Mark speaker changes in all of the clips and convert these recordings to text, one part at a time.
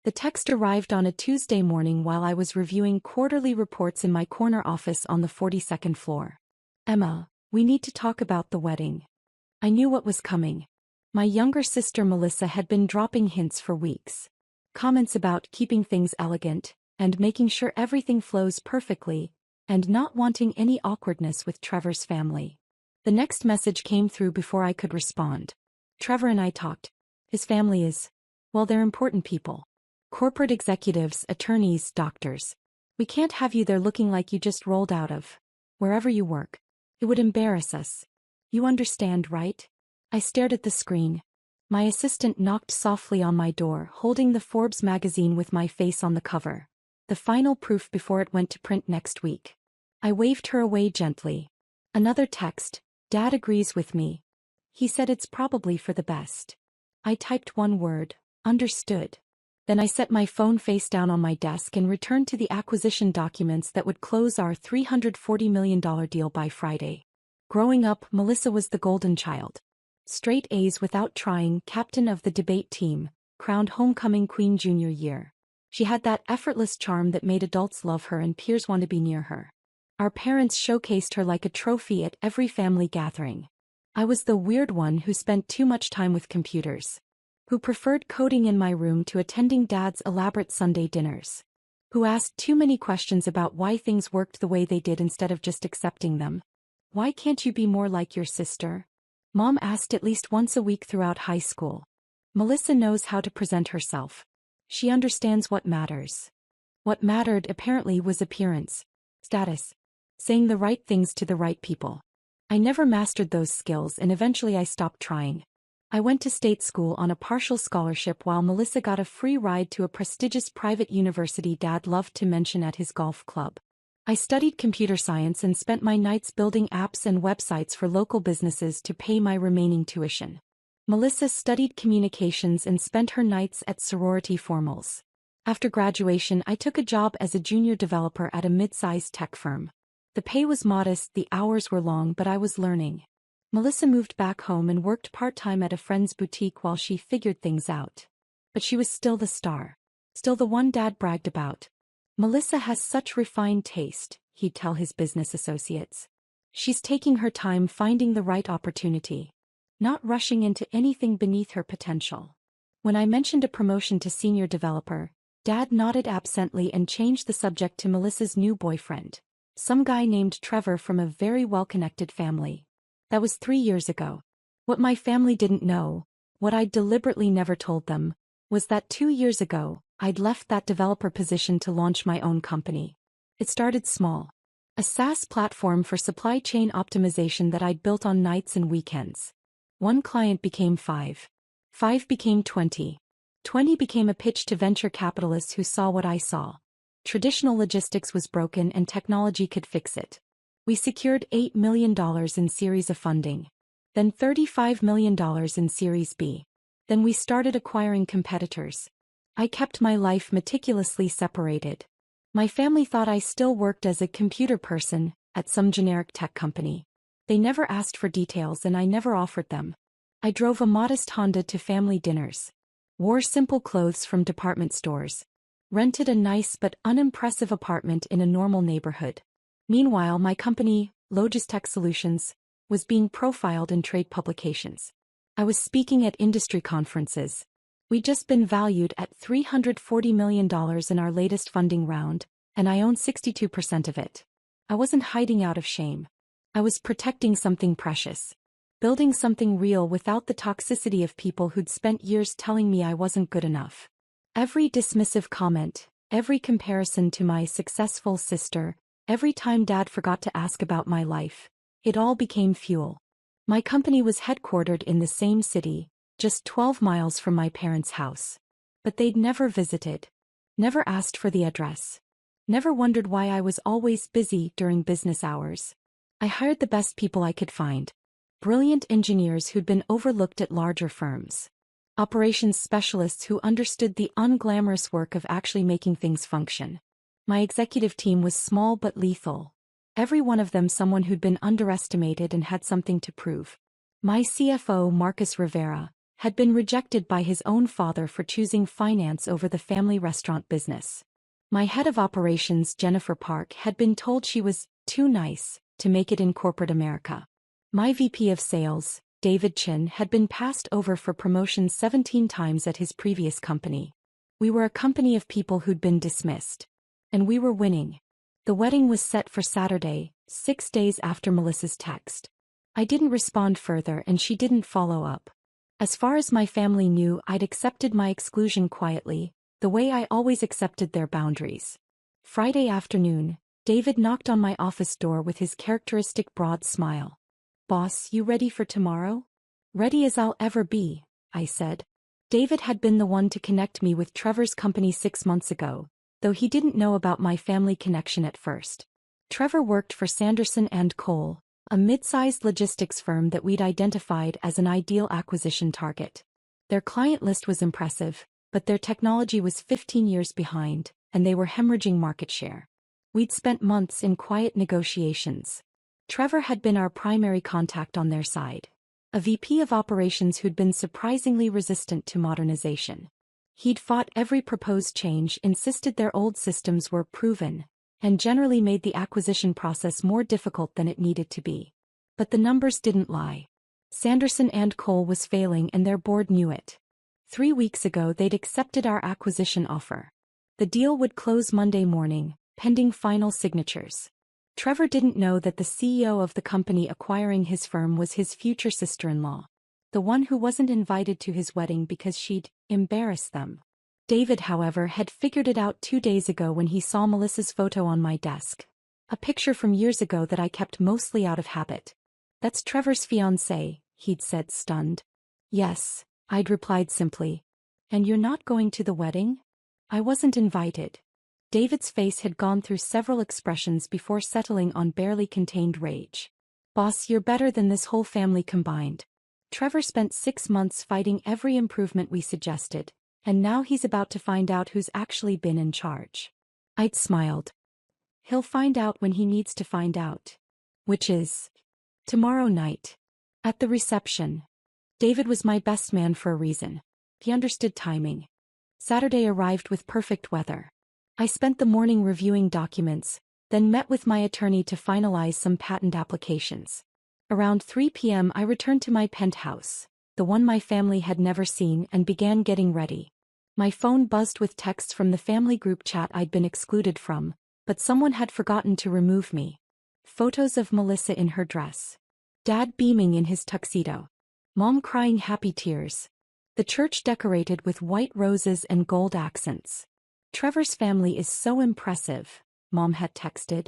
Speaker 1: The text arrived on a Tuesday morning while I was reviewing quarterly reports in my corner office on the 42nd floor. Emma, we need to talk about the wedding. I knew what was coming. My younger sister Melissa had been dropping hints for weeks. Comments about keeping things elegant, and making sure everything flows perfectly, and not wanting any awkwardness with Trevor's family. The next message came through before I could respond. Trevor and I talked. His family is, well, they're important people. Corporate executives, attorneys, doctors. We can't have you there looking like you just rolled out of wherever you work. It would embarrass us. You understand, right? I stared at the screen. My assistant knocked softly on my door, holding the Forbes magazine with my face on the cover. The final proof before it went to print next week. I waved her away gently. Another text, Dad agrees with me. He said it's probably for the best. I typed one word, understood. Then I set my phone face down on my desk and returned to the acquisition documents that would close our $340 million deal by Friday. Growing up, Melissa was the golden child. Straight A's without trying, captain of the debate team, crowned homecoming queen junior year. She had that effortless charm that made adults love her and peers want to be near her. Our parents showcased her like a trophy at every family gathering. I was the weird one who spent too much time with computers. Who preferred coding in my room to attending Dad's elaborate Sunday dinners. Who asked too many questions about why things worked the way they did instead of just accepting them. Why can't you be more like your sister? Mom asked at least once a week throughout high school. Melissa knows how to present herself. She understands what matters. What mattered apparently was appearance, status, saying the right things to the right people. I never mastered those skills and eventually I stopped trying. I went to state school on a partial scholarship while Melissa got a free ride to a prestigious private university Dad loved to mention at his golf club. I studied computer science and spent my nights building apps and websites for local businesses to pay my remaining tuition. Melissa studied communications and spent her nights at sorority formals. After graduation, I took a job as a junior developer at a mid-sized tech firm. The pay was modest, the hours were long, but I was learning. Melissa moved back home and worked part-time at a friend's boutique while she figured things out. But she was still the star. Still the one Dad bragged about. Melissa has such refined taste, he'd tell his business associates. She's taking her time finding the right opportunity. Not rushing into anything beneath her potential. When I mentioned a promotion to senior developer, Dad nodded absently and changed the subject to Melissa's new boyfriend. Some guy named Trevor from a very well-connected family. That was 3 years ago. What my family didn't know, what I'd deliberately never told them, was that 2 years ago, I'd left that developer position to launch my own company. It started small. A SaaS platform for supply chain optimization that I'd built on nights and weekends. 1 client became 5. 5 became 20. 20 became a pitch to venture capitalists who saw what I saw. Traditional logistics was broken and technology could fix it. We secured $8 million in Series A funding. Then $35 million in Series B. Then we started acquiring competitors. I kept my life meticulously separated. My family thought I still worked as a computer person at some generic tech company. They never asked for details and I never offered them. I drove a modest Honda to family dinners. Wore simple clothes from department stores. Rented a nice but unimpressive apartment in a normal neighborhood. Meanwhile, my company, Logistech Solutions, was being profiled in trade publications. I was speaking at industry conferences. We'd just been valued at $340 million in our latest funding round, and I owned 62% of it. I wasn't hiding out of shame. I was protecting something precious. Building something real without the toxicity of people who'd spent years telling me I wasn't good enough. Every dismissive comment, every comparison to my successful sister, every time Dad forgot to ask about my life, it all became fuel. My company was headquartered in the same city, just 12 miles from my parents' house. But they'd never visited. Never asked for the address. Never wondered why I was always busy during business hours. I hired the best people I could find. Brilliant engineers who'd been overlooked at larger firms. Operations specialists who understood the unglamorous work of actually making things function. My executive team was small but lethal. Every one of them someone who'd been underestimated and had something to prove. My CFO, Marcus Rivera, had been rejected by his own father for choosing finance over the family restaurant business. My head of operations, Jennifer Park, had been told she was too nice to make it in corporate America. My VP of sales, David Chin, had been passed over for promotion 17 times at his previous company. We were a company of people who'd been dismissed. And we were winning. The wedding was set for Saturday, 6 days after Melissa's text. I didn't respond further and she didn't follow up. As far as my family knew, I'd accepted my exclusion quietly, the way I always accepted their boundaries. Friday afternoon, David knocked on my office door with his characteristic broad smile. "Boss, you ready for tomorrow?" "Ready as I'll ever be," I said. David had been the one to connect me with Trevor's company 6 months ago, though he didn't know about my family connection at first. Trevor worked for Sanderson and Cole, a mid-sized logistics firm that we'd identified as an ideal acquisition target. Their client list was impressive, but their technology was 15 years behind, and they were hemorrhaging market share. We'd spent months in quiet negotiations. Trevor had been our primary contact on their side, a VP of operations who'd been surprisingly resistant to modernization. He'd fought every proposed change, insisted their old systems were proven, and generally made the acquisition process more difficult than it needed to be. But the numbers didn't lie. Sanderson and Cole was failing and their board knew it. 3 weeks ago they'd accepted our acquisition offer. The deal would close Monday morning, pending final signatures. Trevor didn't know that the CEO of the company acquiring his firm was his future sister-in-law, the one who wasn't invited to his wedding because she'd embarrassed them. David, however, had figured it out 2 days ago when he saw Melissa's photo on my desk. A picture from years ago that I kept mostly out of habit. "That's Trevor's fiancée," he'd said, stunned. "Yes," I'd replied simply. "And you're not going to the wedding?" "I wasn't invited." David's face had gone through several expressions before settling on barely contained rage. "Boss, you're better than this whole family combined. Trevor spent 6 months fighting every improvement we suggested, and now he's about to find out who's actually been in charge." I'd smiled. "He'll find out when he needs to find out. Which is tomorrow night. At the reception." David was my best man for a reason. He understood timing. Saturday arrived with perfect weather. I spent the morning reviewing documents, then met with my attorney to finalize some patent applications. Around 3 p.m. I returned to my penthouse, the one my family had never seen, and began getting ready. My phone buzzed with texts from the family group chat I'd been excluded from, but someone had forgotten to remove me. Photos of Melissa in her dress. Dad beaming in his tuxedo. Mom crying happy tears. The church decorated with white roses and gold accents. "Trevor's family is so impressive," Mom had texted.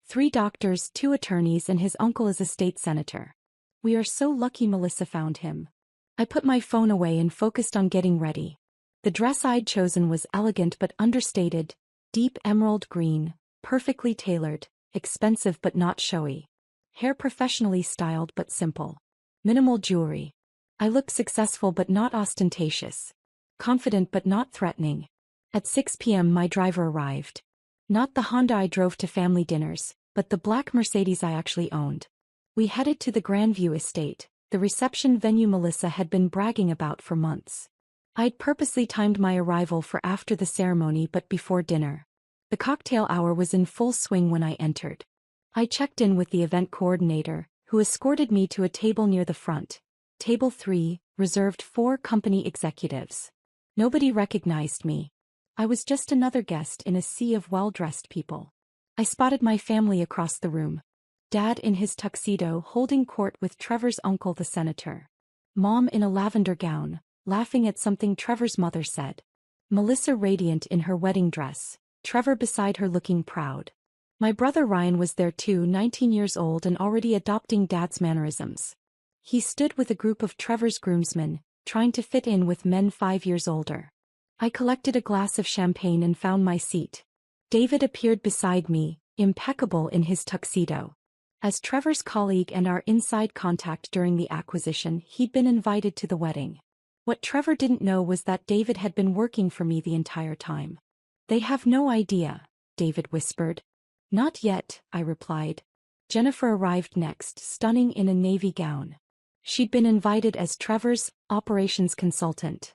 Speaker 1: 3 doctors, 2 attorneys, and his uncle is a state senator. "We are so lucky Melissa found him." I put my phone away and focused on getting ready. The dress I'd chosen was elegant but understated, deep emerald green, perfectly tailored, expensive but not showy. Hair professionally styled but simple. Minimal jewelry. I looked successful but not ostentatious. Confident but not threatening. At 6 p.m. my driver arrived. Not the Honda I drove to family dinners, but the black Mercedes I actually owned. We headed to the Grandview estate, the reception venue Melissa had been bragging about for months. I'd purposely timed my arrival for after the ceremony but before dinner. The cocktail hour was in full swing when I entered. I checked in with the event coordinator, who escorted me to a table near the front. Table 3, reserved for company executives. Nobody recognized me. I was just another guest in a sea of well-dressed people. I spotted my family across the room. Dad in his tuxedo holding court with Trevor's uncle the senator. Mom in a lavender gown, laughing at something Trevor's mother said. Melissa radiant in her wedding dress, Trevor beside her looking proud. My brother Ryan was there too, 19 years old and already adopting Dad's mannerisms. He stood with a group of Trevor's groomsmen, trying to fit in with men 5 years older. I collected a glass of champagne and found my seat. David appeared beside me, impeccable in his tuxedo. As Trevor's colleague and our inside contact during the acquisition, he'd been invited to the wedding. What Trevor didn't know was that David had been working for me the entire time. "They have no idea," David whispered. "Not yet," I replied. Jennifer arrived next, stunning in a navy gown. She'd been invited as Trevor's operations consultant.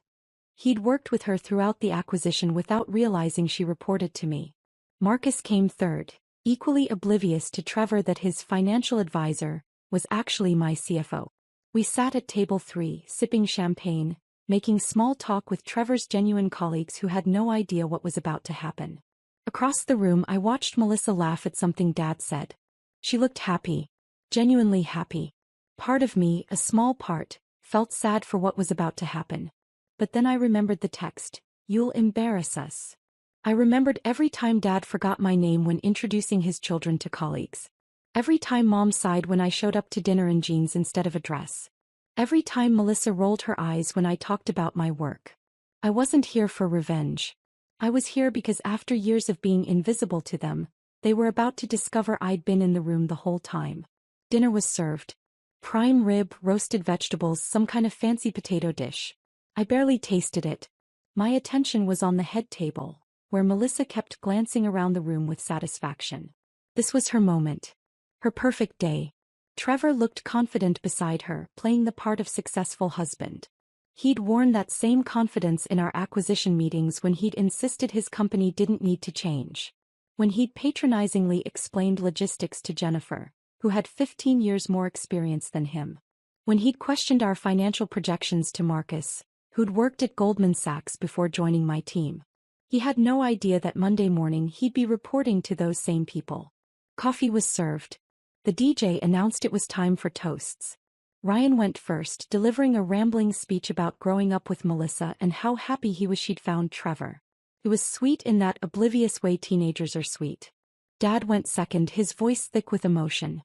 Speaker 1: He'd worked with her throughout the acquisition without realizing she reported to me. Marcus came third, equally oblivious to Trevor that his financial advisor was actually my CFO. We sat at table 3, sipping champagne, making small talk with Trevor's genuine colleagues who had no idea what was about to happen. Across the room, I watched Melissa laugh at something Dad said. She looked happy, genuinely happy. Part of me, a small part, felt sad for what was about to happen. But then I remembered the text, "You'll embarrass us." I remembered every time Dad forgot my name when introducing his children to colleagues. Every time Mom sighed when I showed up to dinner in jeans instead of a dress. Every time Melissa rolled her eyes when I talked about my work. I wasn't here for revenge. I was here because after years of being invisible to them, they were about to discover I'd been in the room the whole time. Dinner was served. Prime rib, roasted vegetables, some kind of fancy potato dish. I barely tasted it. My attention was on the head table, where Melissa kept glancing around the room with satisfaction. This was her moment. Her perfect day. Trevor looked confident beside her, playing the part of successful husband. He'd worn that same confidence in our acquisition meetings when he'd insisted his company didn't need to change. When he'd patronizingly explained logistics to Jennifer, who had 15 years more experience than him. When he'd questioned our financial projections to Marcus, who'd worked at Goldman Sachs before joining my team. He had no idea that Monday morning he'd be reporting to those same people. Coffee was served. The DJ announced it was time for toasts. Ryan went first, delivering a rambling speech about growing up with Melissa and how happy he was she'd found Trevor. It was sweet in that oblivious way teenagers are sweet. Dad went second, his voice thick with emotion.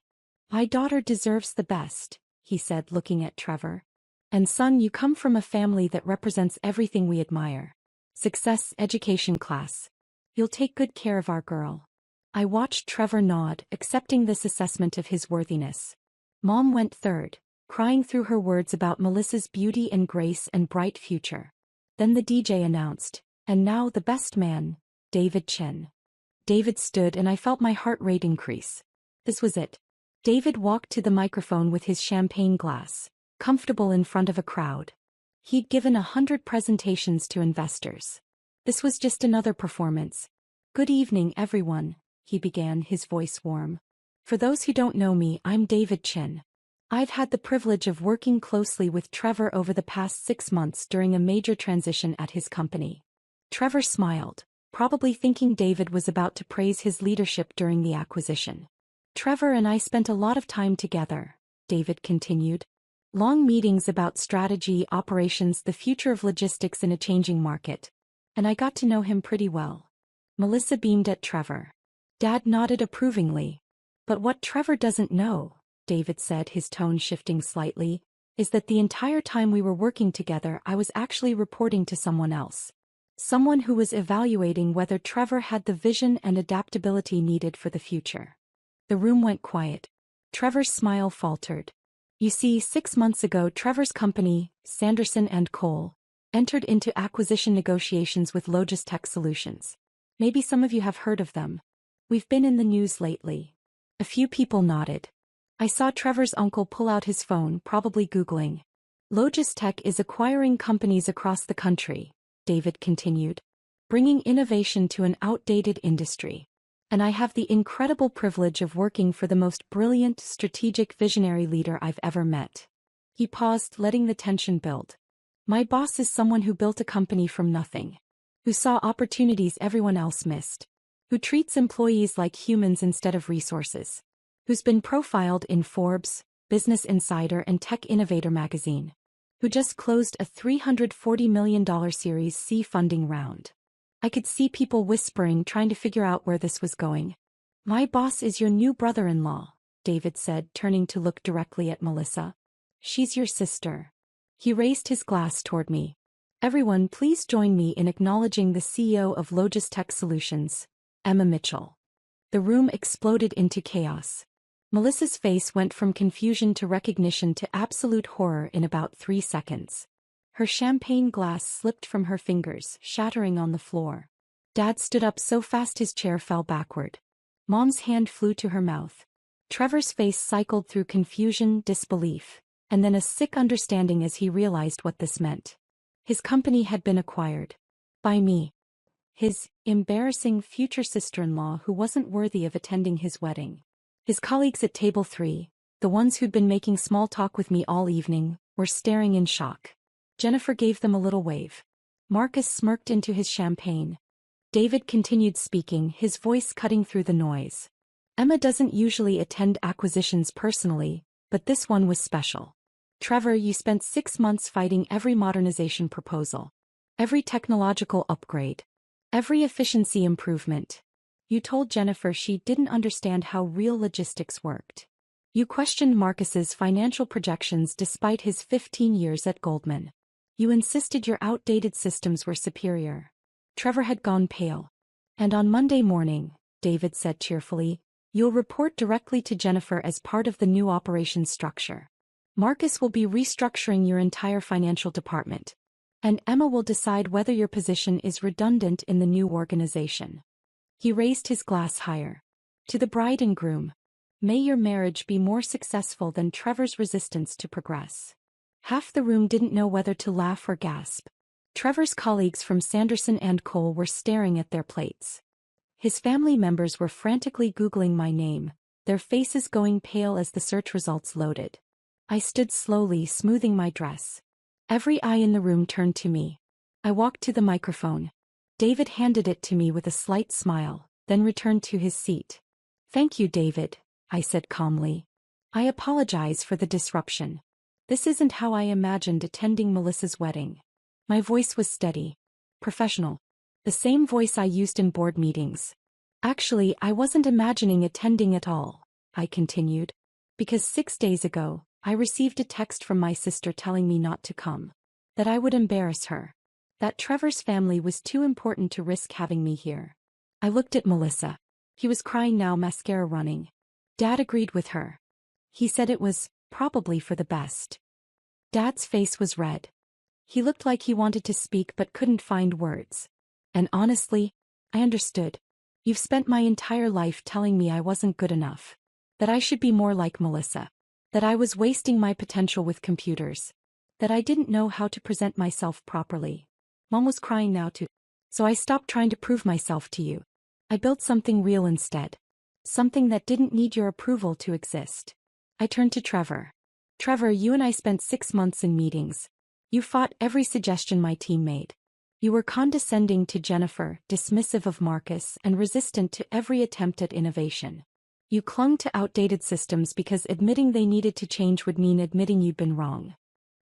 Speaker 1: "My daughter deserves the best," he said, looking at Trevor. "And son, you come from a family that represents everything we admire. Success, education, class. You'll take good care of our girl." I watched Trevor nod, accepting this assessment of his worthiness. Mom went third, crying through her words about Melissa's beauty and grace and bright future. Then the DJ announced, "And now the best man, David Chin." David stood and I felt my heart rate increase. This was it. David walked to the microphone with his champagne glass, comfortable in front of a crowd. He'd given 100 presentations to investors. This was just another performance. "Good evening, everyone," he began, his voice warm. "For those who don't know me, I'm David Chin. I've had the privilege of working closely with Trevor over the past 6 months during a major transition at his company." Trevor smiled, probably thinking David was about to praise his leadership during the acquisition. "Trevor and I spent a lot of time together," David continued. "Long meetings about strategy, operations, the future of logistics in a changing market. And I got to know him pretty well." Melissa beamed at Trevor. Dad nodded approvingly. "But what Trevor doesn't know," David said, his tone shifting slightly, "is that the entire time we were working together I was actually reporting to someone else. Someone who was evaluating whether Trevor had the vision and adaptability needed for the future." The room went quiet. Trevor's smile faltered. "You see, 6 months ago Trevor's company, Sanderson & Cole, entered into acquisition negotiations with Logistech Solutions. Maybe some of you have heard of them. We've been in the news lately." A few people nodded. I saw Trevor's uncle pull out his phone, probably Googling. "Logistech is acquiring companies across the country," David continued, "bringing innovation to an outdated industry. And I have the incredible privilege of working for the most brilliant, strategic visionary leader I've ever met." He paused, letting the tension build. "My boss is someone who built a company from nothing. Who saw opportunities everyone else missed. Who treats employees like humans instead of resources. Who's been profiled in Forbes, Business Insider and Tech Innovator magazine. Who just closed a $340 million Series C funding round." I could see people whispering, trying to figure out where this was going. "My boss is your new brother-in-law," David said, turning to look directly at Melissa. "She's your sister." He raised his glass toward me. "Everyone, please join me in acknowledging the CEO of Logistech Solutions, Emma Mitchell." The room exploded into chaos. Melissa's face went from confusion to recognition to absolute horror in about 3 seconds. Her champagne glass slipped from her fingers, shattering on the floor. Dad stood up so fast his chair fell backward. Mom's hand flew to her mouth. Trevor's face cycled through confusion, disbelief. and then a sick understanding as he realized what this meant. His company had been acquired. By me. His embarrassing future sister-in-law who wasn't worthy of attending his wedding. His colleagues at table 3, the ones who'd been making small talk with me all evening, were staring in shock. Jennifer gave them a little wave. Marcus smirked into his champagne. David continued speaking, his voice cutting through the noise. Emma doesn't usually attend acquisitions personally, but this one was special. Trevor, you spent 6 months fighting every modernization proposal. Every technological upgrade. Every efficiency improvement. You told Jennifer she didn't understand how real logistics worked. You questioned Marcus's financial projections despite his 15 years at Goldman. You insisted your outdated systems were superior. Trevor had gone pale. And on Monday morning, David said cheerfully, you'll report directly to Jennifer as part of the new operations structure. Marcus will be restructuring your entire financial department. And Emma will decide whether your position is redundant in the new organization. He raised his glass higher. To the bride and groom. May your marriage be more successful than Trevor's resistance to progress. Half the room didn't know whether to laugh or gasp. Trevor's colleagues from Sanderson and Cole were staring at their plates. His family members were frantically Googling my name, their faces going pale as the search results loaded. I stood slowly, smoothing my dress. Every eye in the room turned to me. I walked to the microphone. David handed it to me with a slight smile, then returned to his seat. Thank you, David, I said calmly. I apologize for the disruption. This isn't how I imagined attending Melissa's wedding. My voice was steady. Professional. The same voice I used in board meetings. Actually, I wasn't imagining attending at all, I continued. Because 6 days ago, I received a text from my sister telling me not to come. That I would embarrass her. That Trevor's family was too important to risk having me here. I looked at Melissa. He was crying now, mascara running. Dad agreed with her. He said it was probably for the best. Dad's face was red. He looked like he wanted to speak but couldn't find words. And honestly, I understood. You've spent my entire life telling me I wasn't good enough. That I should be more like Melissa. That I was wasting my potential with computers. That I didn't know how to present myself properly. Mom was crying now too. So I stopped trying to prove myself to you. I built something real instead. Something that didn't need your approval to exist. I turned to Trevor. Trevor, you and I spent 6 months in meetings. You fought every suggestion my team made. You were condescending to Jennifer, dismissive of Marcus, and resistant to every attempt at innovation. You clung to outdated systems because admitting they needed to change would mean admitting you'd been wrong.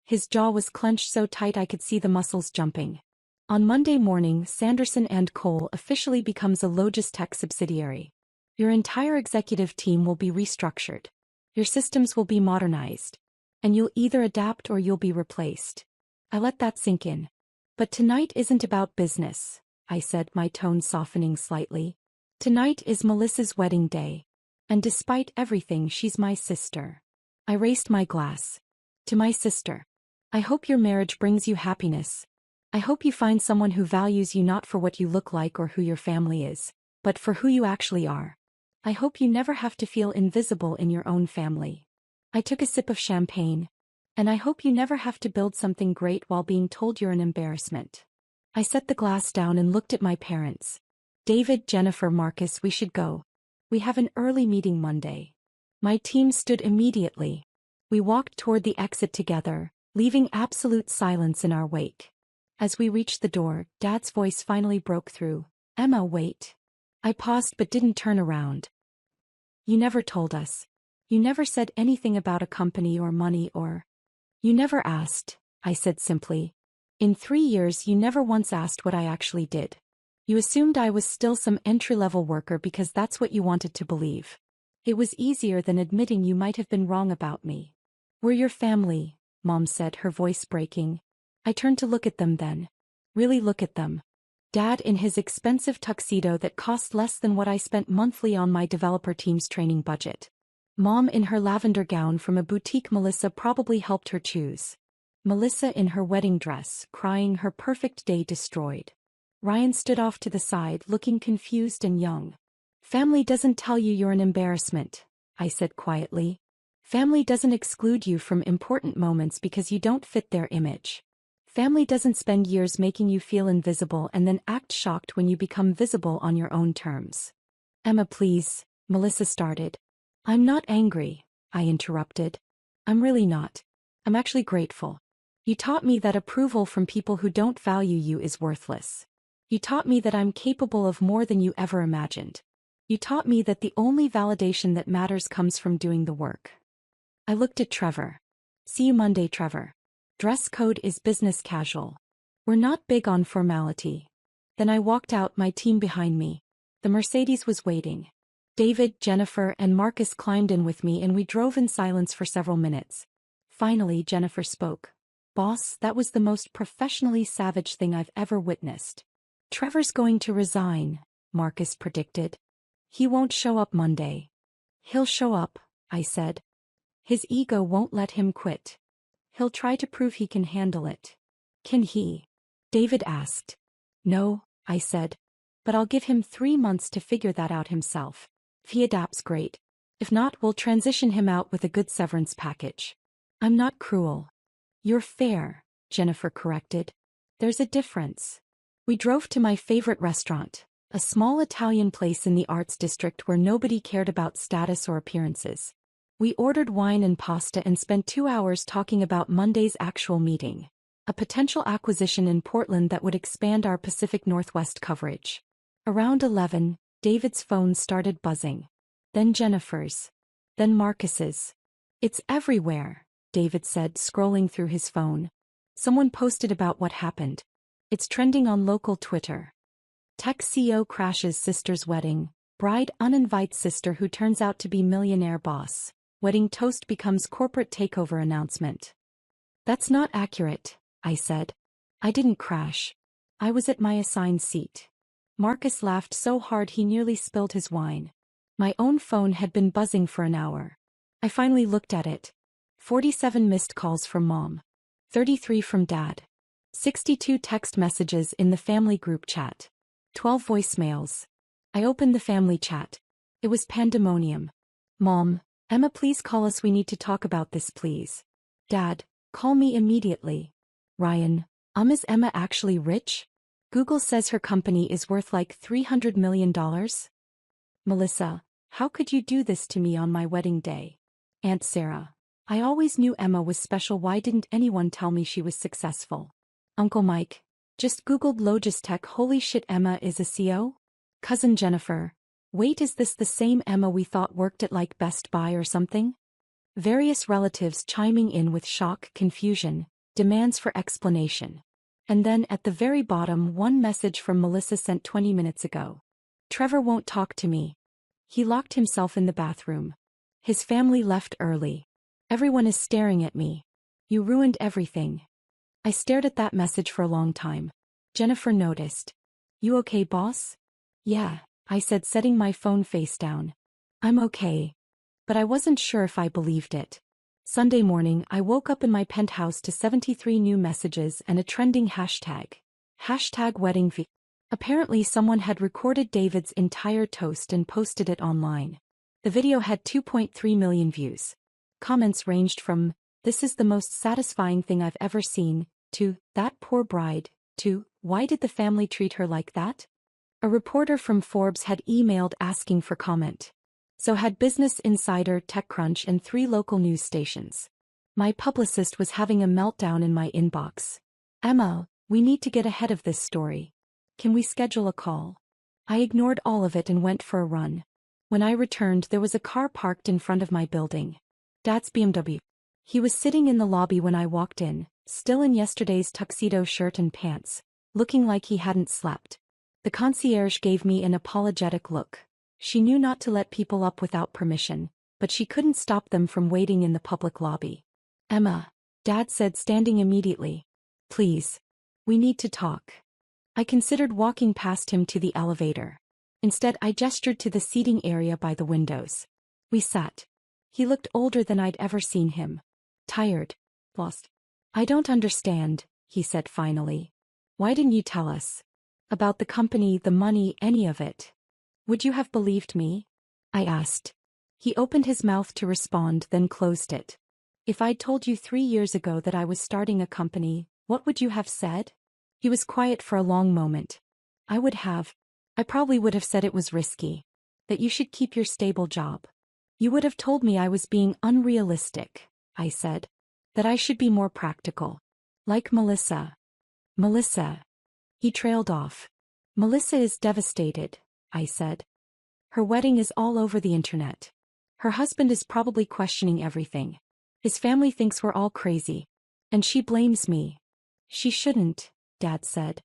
Speaker 1: His jaw was clenched so tight I could see the muscles jumping. On Monday morning, Sanderson and Cole officially becomes a Logistech subsidiary. Your entire executive team will be restructured. Your systems will be modernized. And you'll either adapt or you'll be replaced. I let that sink in. But tonight isn't about business, I said, my tone softening slightly. Tonight is Melissa's wedding day. And despite everything, she's my sister. I raised my glass. To my sister. I hope your marriage brings you happiness. I hope you find someone who values you not for what you look like or who your family is, but for who you actually are. I hope you never have to feel invisible in your own family. I took a sip of champagne. And I hope you never have to build something great while being told you're an embarrassment. I set the glass down and looked at my parents. David, Jennifer, Marcus, we should go. We have an early meeting Monday. My team stood immediately. We walked toward the exit together, leaving absolute silence in our wake. As we reached the door, Dad's voice finally broke through. Emma, wait. I paused but didn't turn around. You never told us. You never said anything about a company or money or... You never asked, I said simply. In 3 years you never once asked what I actually did. You assumed I was still some entry-level worker because that's what you wanted to believe. It was easier than admitting you might have been wrong about me. We're your family, Mom said, her voice breaking. I turned to look at them then. Really look at them. Dad in his expensive tuxedo that cost less than what I spent monthly on my developer team's training budget. Mom in her lavender gown from a boutique Melissa probably helped her choose. Melissa in her wedding dress, crying her perfect day destroyed. Ryan stood off to the side, looking confused and young. Family doesn't tell you you're an embarrassment, I said quietly. Family doesn't exclude you from important moments because you don't fit their image. Family doesn't spend years making you feel invisible and then act shocked when you become visible on your own terms. Emma, please, Melissa started. I'm not angry, I interrupted. I'm really not. I'm actually grateful. You taught me that approval from people who don't value you is worthless. You taught me that I'm capable of more than you ever imagined. You taught me that the only validation that matters comes from doing the work. I looked at Trevor. See you Monday, Trevor. Dress code is business casual. We're not big on formality. Then I walked out, my team behind me. The Mercedes was waiting. David, Jennifer, and Marcus climbed in with me and we drove in silence for several minutes. Finally, Jennifer spoke. Boss, that was the most professionally savage thing I've ever witnessed. Trevor's going to resign, Marcus predicted. He won't show up Monday. He'll show up, I said. His ego won't let him quit. He'll try to prove he can handle it. Can he? David asked. No, I said. But I'll give him 3 months to figure that out himself. If he adapts, great. If not, we'll transition him out with a good severance package. I'm not cruel. You're fair, Jennifer corrected. There's a difference. We drove to my favorite restaurant, a small Italian place in the arts district where nobody cared about status or appearances. We ordered wine and pasta and spent 2 hours talking about Monday's actual meeting, a potential acquisition in Portland that would expand our Pacific Northwest coverage. Around 11, David's phone started buzzing. Then Jennifer's. Then Marcus's. It's everywhere, David said, scrolling through his phone. Someone posted about what happened. It's trending on local Twitter. Tech CEO crashes sister's wedding. Bride uninvites sister who turns out to be millionaire boss. Wedding toast becomes corporate takeover announcement. That's not accurate, I said. I didn't crash. I was at my assigned seat. Marcus laughed so hard he nearly spilled his wine. My own phone had been buzzing for an hour. I finally looked at it. 47 missed calls from Mom. 33 from Dad. 62 text messages in the family group chat. 12 voicemails. I opened the family chat. It was pandemonium. Mom, Emma, please call us, we need to talk about this, please. Dad, call me immediately. Ryan, is Emma actually rich? Google says her company is worth like $300 million. Melissa, how could you do this to me on my wedding day? Aunt Sarah, I always knew Emma was special, why didn't anyone tell me she was successful? Uncle Mike, just Googled Logistech, holy shit, Emma is a CEO? Cousin Jennifer, wait, is this the same Emma we thought worked at like Best Buy or something? Various relatives chiming in with shock, confusion, demands for explanation. And then at the very bottom, one message from Melissa sent 20 minutes ago. Trevor won't talk to me. He locked himself in the bathroom. His family left early. Everyone is staring at me. You ruined everything. I stared at that message for a long time. Jennifer noticed. You okay, boss? Yeah, I said, setting my phone face down. I'm okay. But I wasn't sure if I believed it. Sunday morning, I woke up in my penthouse to 73 new messages and a trending hashtag. Hashtag wedding fee. Apparently someone had recorded David's entire toast and posted it online. The video had 2.3 million views. Comments ranged from, "This is the most satisfying thing I've ever seen," to, "That poor bride," to, "Why did the family treat her like that?" A reporter from Forbes had emailed asking for comment. So had Business Insider, TechCrunch, and 3 local news stations. My publicist was having a meltdown in my inbox. Emma, we need to get ahead of this story. Can we schedule a call? I ignored all of it and went for a run. When I returned, there was a car parked in front of my building. Dad's BMW. He was sitting in the lobby when I walked in, still in yesterday's tuxedo shirt and pants, looking like he hadn't slept. The concierge gave me an apologetic look. She knew not to let people up without permission, but she couldn't stop them from waiting in the public lobby. Emma, Dad said, standing immediately. Please. We need to talk. I considered walking past him to the elevator. Instead, I gestured to the seating area by the windows. We sat. He looked older than I'd ever seen him. Tired. Lost. I don't understand, he said finally. Why didn't you tell us? About the company, the money, any of it. Would you have believed me? I asked. He opened his mouth to respond, then closed it. If I'd told you 3 years ago that I was starting a company, what would you have said? He was quiet for a long moment. I probably would have said it was risky. That you should keep your stable job. You would have told me I was being unrealistic, I said. That I should be more practical. Like Melissa. Melissa. He trailed off. Melissa is devastated, I said. Her wedding is all over the internet. Her husband is probably questioning everything. His family thinks we're all crazy. And she blames me. She shouldn't, Dad said.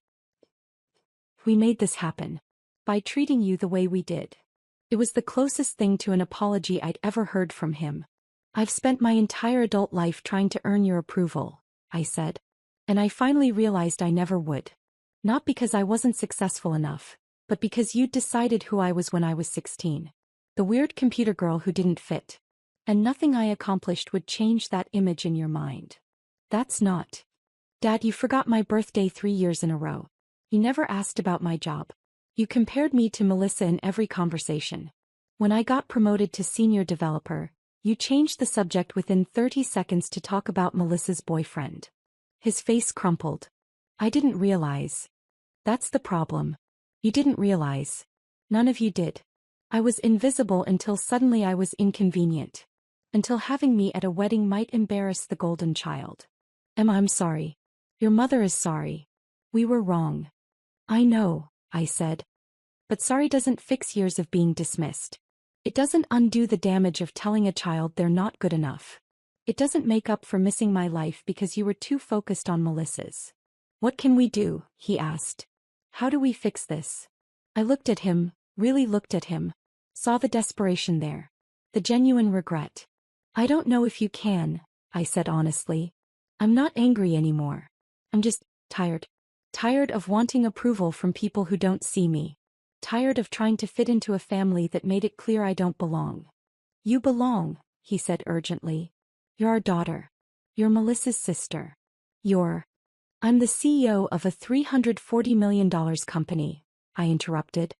Speaker 1: We made this happen. By treating you the way we did. It was the closest thing to an apology I'd ever heard from him. I've spent my entire adult life trying to earn your approval, I said. And I finally realized I never would. Not because I wasn't successful enough, but because you'd decided who I was when I was 16. The weird computer girl who didn't fit. And nothing I accomplished would change that image in your mind. That's not. Dad, you forgot my birthday 3 years in a row. You never asked about my job. You compared me to Melissa in every conversation. When I got promoted to senior developer, you changed the subject within 30 seconds to talk about Melissa's boyfriend. His face crumpled. I didn't realize. That's the problem. You didn't realize. None of you did. I was invisible until suddenly I was inconvenient. Until having me at a wedding might embarrass the golden child. Emma, I'm sorry. Your mother is sorry. We were wrong. I know, I said. But sorry doesn't fix years of being dismissed. It doesn't undo the damage of telling a child they're not good enough. It doesn't make up for missing my life because you were too focused on Melissa's. What can we do? He asked. How do we fix this? I looked at him, really looked at him. Saw the desperation there. The genuine regret. I don't know if you can, I said honestly. I'm not angry anymore. I'm just tired. Tired of wanting approval from people who don't see me. Tired of trying to fit into a family that made it clear I don't belong. You belong, he said urgently. You're our daughter. You're Melissa's sister. I'm the CEO of a $340 million company, I interrupted.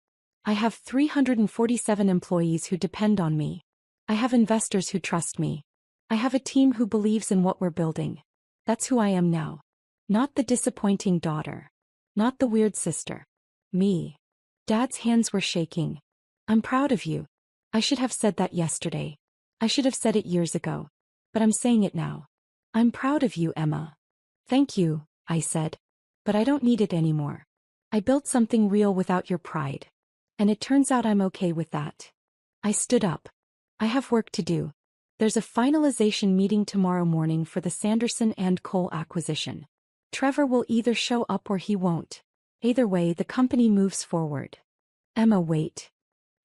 Speaker 1: I have 347 employees who depend on me. I have investors who trust me. I have a team who believes in what we're building. That's who I am now. Not the disappointing daughter. Not the weird sister. Me. Dad's hands were shaking. I'm proud of you. I should have said that yesterday. I should have said it years ago. But I'm saying it now. I'm proud of you, Emma. Thank you, I said. But I don't need it anymore. I built something real without your pride. And it turns out I'm okay with that. I stood up. I have work to do. There's a finalization meeting tomorrow morning for the Sanderson and Cole acquisition. Trevor will either show up or he won't. Either way, the company moves forward. Emma, wait.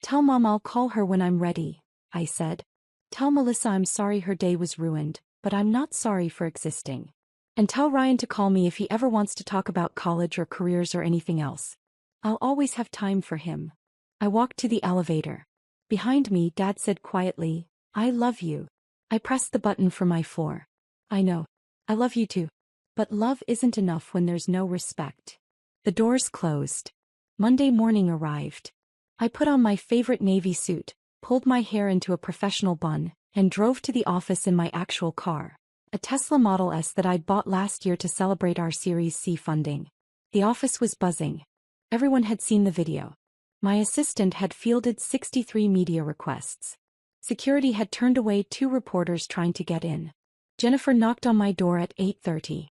Speaker 1: Tell Mom I'll call her when I'm ready, I said. Tell Melissa I'm sorry her day was ruined, but I'm not sorry for existing. And tell Ryan to call me if he ever wants to talk about college or careers or anything else. I'll always have time for him. I walked to the elevator. Behind me, Dad said quietly, I love you. I pressed the button for my floor. I know. I love you too. But love isn't enough when there's no respect. The doors closed. Monday morning arrived. I put on my favorite navy suit, pulled my hair into a professional bun, and drove to the office in my actual car. A Tesla Model S that I'd bought last year to celebrate our Series C funding. The office was buzzing. Everyone had seen the video. My assistant had fielded 63 media requests. Security had turned away 2 reporters trying to get in. Jennifer knocked on my door at 8:30.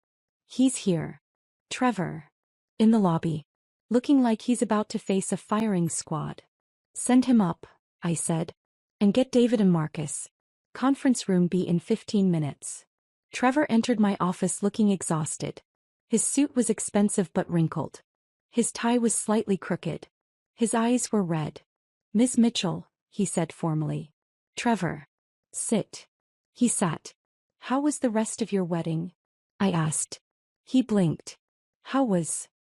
Speaker 1: He's here. Trevor. In the lobby. Looking like he's about to face a firing squad. Send him up, I said. And get David and Marcus. Conference room B in 15 minutes. Trevor entered my office looking exhausted. His suit was expensive but wrinkled. His tie was slightly crooked. His eyes were red. Miss Mitchell, he said formally. Trevor. Sit. He sat. How was the rest of your wedding? I asked. He blinked.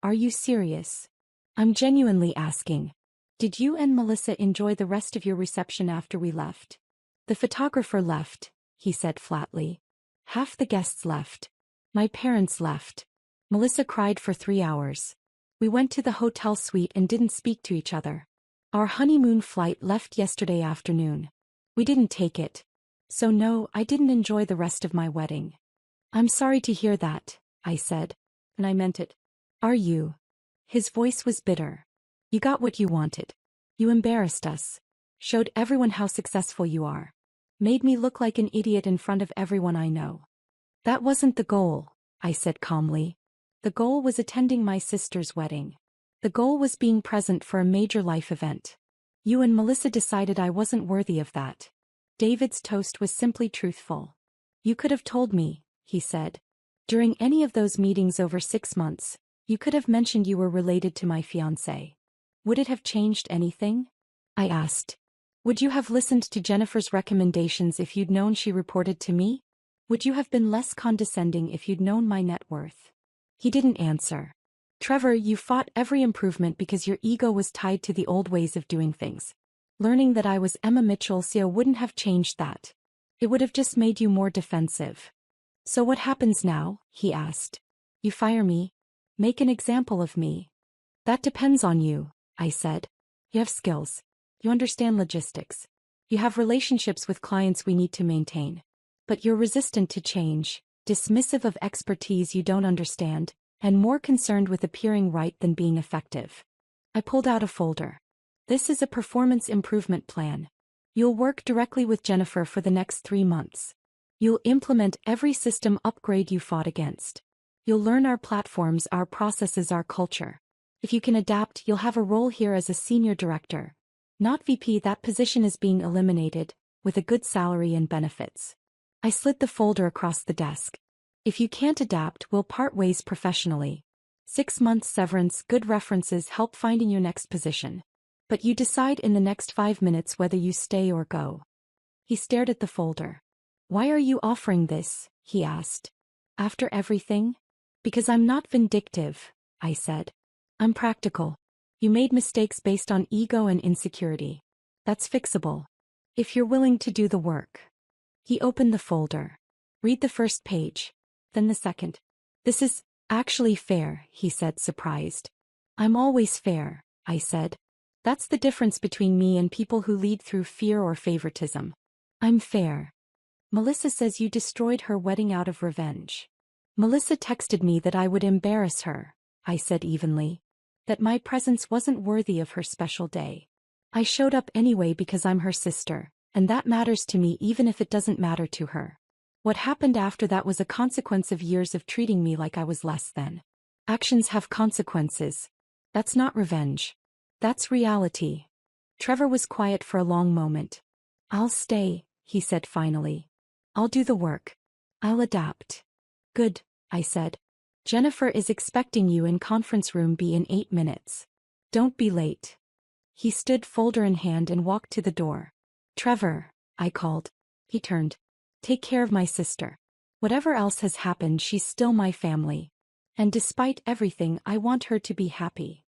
Speaker 1: Are you serious? I'm genuinely asking. Did you and Melissa enjoy the rest of your reception after we left? The photographer left, he said flatly. Half the guests left. My parents left. Melissa cried for 3 hours. We went to the hotel suite and didn't speak to each other. Our honeymoon flight left yesterday afternoon. We didn't take it. So no, I didn't enjoy the rest of my wedding. I'm sorry to hear that, I said. And I meant it. Are you? His voice was bitter. You got what you wanted. You embarrassed us. Showed everyone how successful you are. Made me look like an idiot in front of everyone I know. That wasn't the goal, I said calmly. The goal was attending my sister's wedding. The goal was being present for a major life event. You and Melissa decided I wasn't worthy of that. David's toast was simply truthful. You could have told me, he said. During any of those meetings over 6 months, you could have mentioned you were related to my fiancé. Would it have changed anything? I asked. Would you have listened to Jennifer's recommendations if you'd known she reported to me? Would you have been less condescending if you'd known my net worth? He didn't answer. Trevor, you fought every improvement because your ego was tied to the old ways of doing things. Learning that I was Emma Mitchell CEO wouldn't have changed that. It would have just made you more defensive. So what happens now? He asked. You fire me? Make an example of me? That depends on you, I said. You have skills. You understand logistics. You have relationships with clients we need to maintain. But you're resistant to change, dismissive of expertise you don't understand, and more concerned with appearing right than being effective. I pulled out a folder. This is a performance improvement plan. You'll work directly with Jennifer for the next 3 months. You'll implement every system upgrade you fought against. You'll learn our platforms, our processes, our culture. If you can adapt, you'll have a role here as a senior director. Not VP, that position is being eliminated, with a good salary and benefits. I slid the folder across the desk. If you can't adapt, we'll part ways professionally. 6 months severance, good references help finding your next position. But you decide in the next 5 minutes whether you stay or go. He stared at the folder. Why are you offering this? He asked. After everything? Because I'm not vindictive, I said. I'm practical. You made mistakes based on ego and insecurity. That's fixable. If you're willing to do the work. He opened the folder. Read the first page. Then the second. This is actually fair, he said, surprised. I'm always fair, I said. That's the difference between me and people who lead through fear or favoritism. I'm fair. Melissa says you destroyed her wedding out of revenge. Melissa texted me that I would embarrass her, I said evenly. That my presence wasn't worthy of her special day. I showed up anyway because I'm her sister, and that matters to me even if it doesn't matter to her. What happened after that was a consequence of years of treating me like I was less than. Actions have consequences. That's not revenge. That's reality. Trevor was quiet for a long moment. I'll stay, he said finally. I'll do the work. I'll adapt. Good, I said. Jennifer is expecting you in conference room B in 8 minutes. Don't be late. He stood folder in hand and walked to the door. Trevor, I called. He turned. Take care of my sister. Whatever else has happened, she's still my family. And despite everything, I want her to be happy.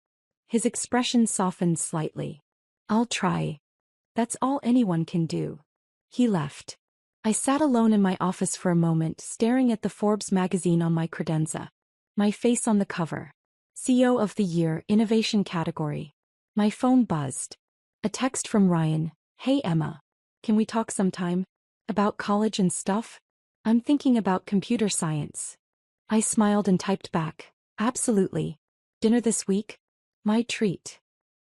Speaker 1: His expression softened slightly. I'll try. That's all anyone can do. He left. I sat alone in my office for a moment, staring at the Forbes magazine on my credenza. My face on the cover. CEO of the Year, Innovation category. My phone buzzed. A text from Ryan. Hey Emma. Can we talk sometime? About college and stuff? I'm thinking about computer science. I smiled and typed back. Absolutely. Dinner this week? My treat.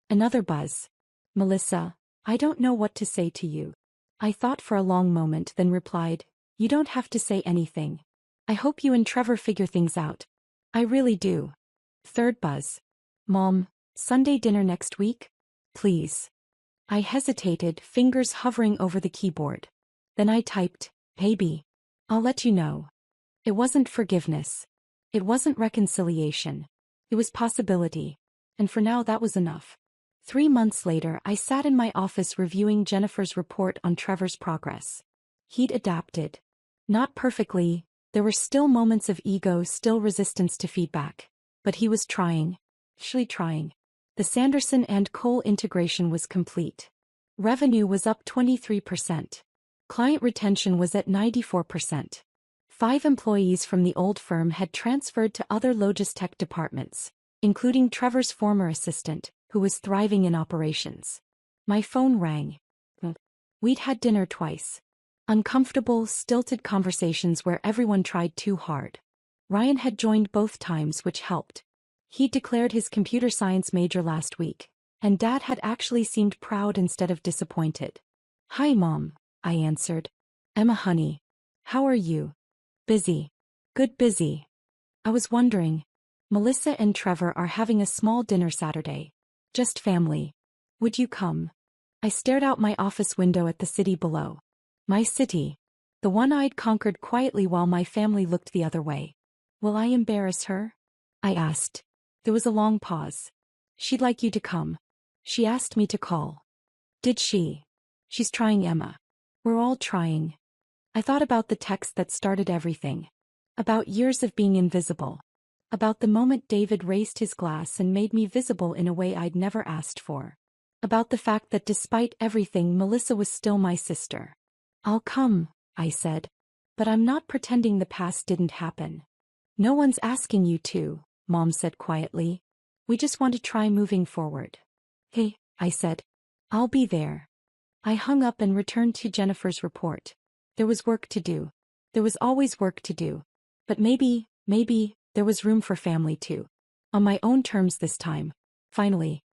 Speaker 1: Another buzz. Melissa, I don't know what to say to you. I thought for a long moment, then replied, you don't have to say anything. I hope you and Trevor figure things out. I really do. Third buzz. Mom, Sunday dinner next week? Please. I hesitated, fingers hovering over the keyboard. Then I typed, baby. I'll let you know. It wasn't forgiveness. It wasn't reconciliation. It was possibility. And for now that was enough. 3 months later, I sat in my office reviewing Jennifer's report on Trevor's progress. He'd adapted. Not perfectly, there were still moments of ego, still resistance to feedback. But he was trying. Actually trying. The Sanderson and Cole integration was complete. Revenue was up 23%. Client retention was at 94%. 5 employees from the old firm had transferred to other Logistech departments, including Trevor's former assistant, who was thriving in operations. My phone rang. We'd had dinner twice. Uncomfortable, stilted conversations where everyone tried too hard. Ryan had joined both times, which helped. He'd declared his computer science major last week, and Dad had actually seemed proud instead of disappointed. "Hi, Mom," I answered. "Emma, honey. How are you?" "Busy. Good, busy. I was wondering. Melissa and Trevor are having a small dinner Saturday. Just family. Would you come?" I stared out my office window at the city below. My city. The one I'd conquered quietly while my family looked the other way. "Will I embarrass her?" I asked. There was a long pause. "She'd like you to come. She asked me to call." "Did she?" "She's trying, Emma. We're all trying." I thought about the text that started everything. About years of being invisible. About the moment David raised his glass and made me visible in a way I'd never asked for. About the fact that despite everything, Melissa was still my sister. "I'll come," I said. "But I'm not pretending the past didn't happen." "No one's asking you to," Mom said quietly. "We just want to try moving forward." "Hey," I said. "I'll be there." I hung up and returned to Jennifer's report. There was work to do. There was always work to do. But maybe, there was room for family too. On my own terms this time. Finally,